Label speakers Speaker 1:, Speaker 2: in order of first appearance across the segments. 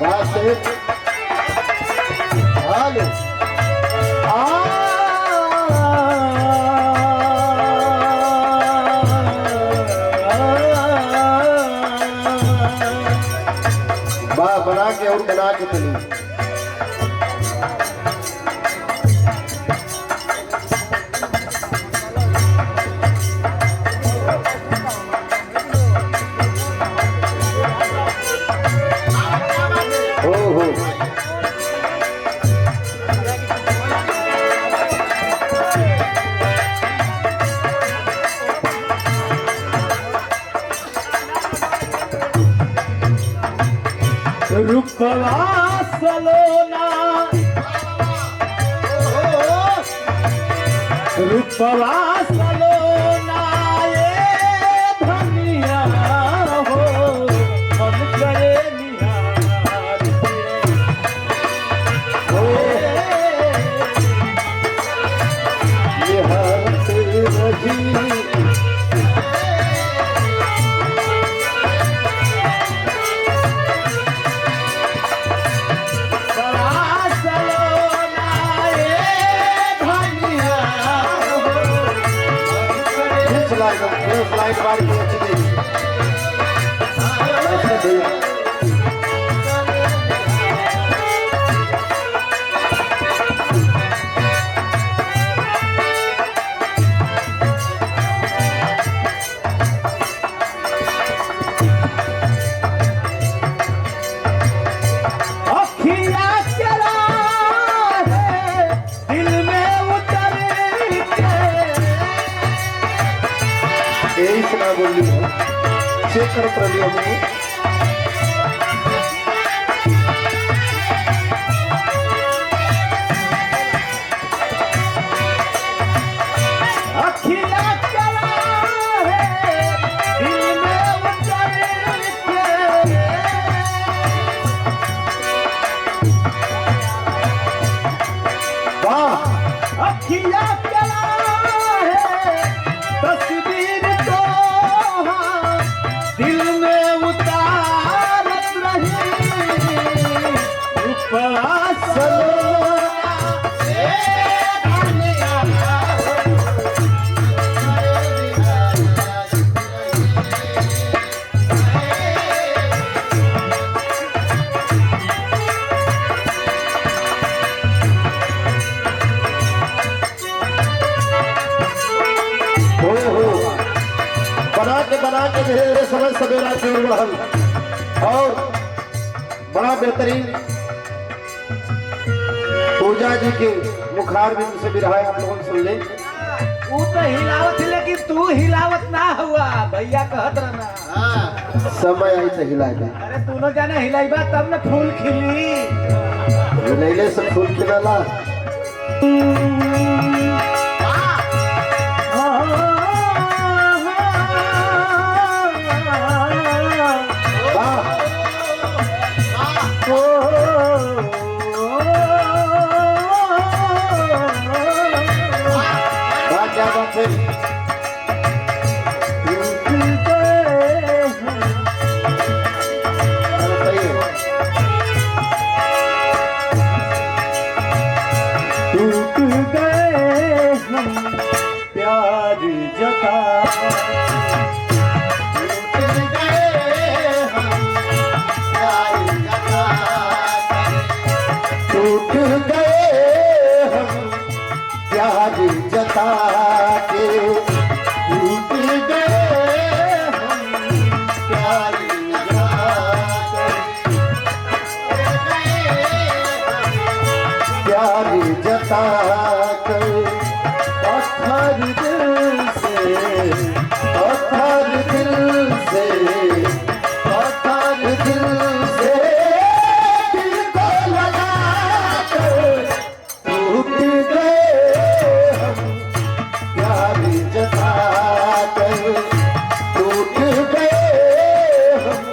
Speaker 1: बस हालो बना के और बना के चली
Speaker 2: रूपवा सलोना रूपवा सलोना ये धनिया हो मन करे निहार हो
Speaker 1: निहार रही फ्लाइट बार की अच्छी शेखर प्रलियों में
Speaker 2: अखिया चला है दिल में उतर के
Speaker 1: वाह
Speaker 2: अखिया चला है तस्वीर तो दिल में उतारत रही रूपवा सलोना
Speaker 1: बना के धीरे समय सवेरा की ओर बढ़ल और बड़ा बेहतरीन पूजा जी के मुखार बिंद से भी रहा है। आप लोगों सुन ले
Speaker 2: वो तो हिलावत है लेकिन तू हिलावत ना हुआ भैया कहत रहना
Speaker 1: समय आई तो हिला दे।
Speaker 2: अरे तू न जाने हिलाइबा तब न फूल खिली
Speaker 1: हिलैले से फूल खिलला क्या बात है
Speaker 2: टूट गए हम प्यार जता
Speaker 1: टूट गए हम प्यार जता के टूट गए हम प्यार जता कर पत्थर दिल से पत्थर दिल से पत्थर दिल से दिल को लगा कर टूट गए हम प्यार जता कर टूट गए हम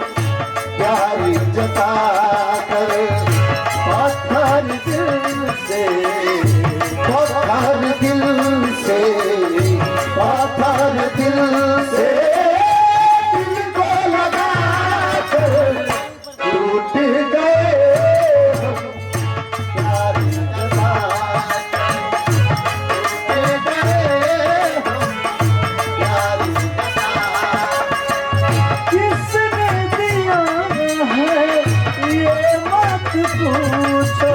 Speaker 1: प्यार जता कर पत्थर दिल से पत्थर दिल से पत्थर दिल से दिल को लगा कर टूट गए ये मत पूछो।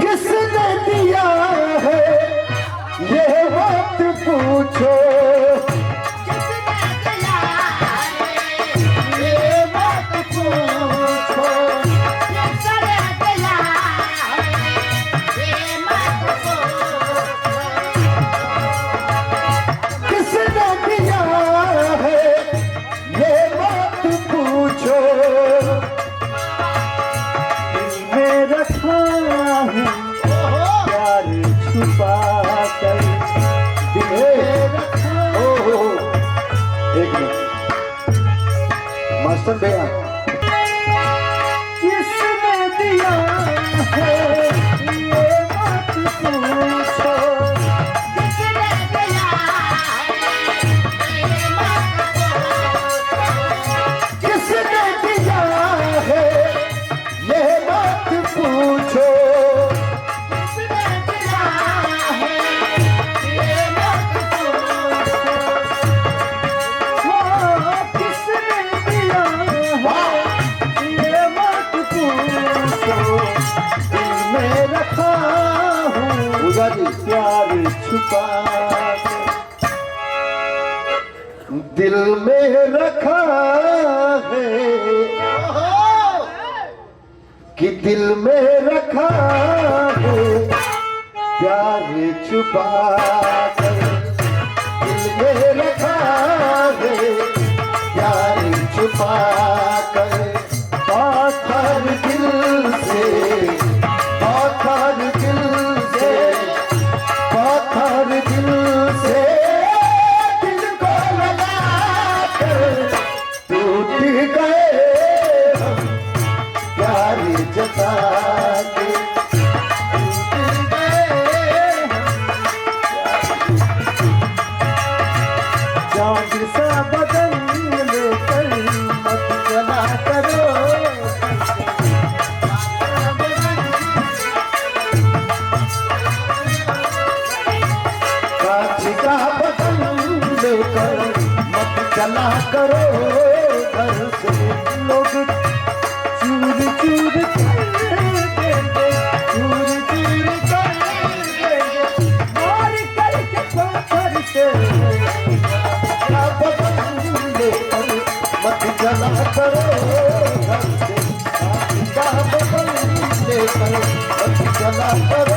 Speaker 1: किसने दिया है ये मत पूछो। किसने दिया है ये मत पूछो। दिल में रखा हूँ प्यार छुपा कर। दिल में रखा। एक मिनट मास्टर भैया, किसने दिया है ये मत पूछो। किसने दिया है ये मत पूछो। किसने दिया है ये मत पूछो। दिल में रखा हूँ प्यार छुपा के। दिल में रखा है कि दिल में रखा है प्यार छुपा कर। दिल में रखा है प्यार छुपा कर। पाथर दिल से, पाथर दिल से, पाथर दिल से दिल को लगा कर टूट गए हम प्यार जता के। टूट गए हम जान सा बदल लेकर मत चला करो। कांच का बदल लेकर मत चला करो घर से। लोग चूर चूर कर देंगे, चूर चूर कर देंगे, मार करके पत्थर से। का बदल लेकर मत चला करो घर से। कांच का बदल लेकर मत चला करो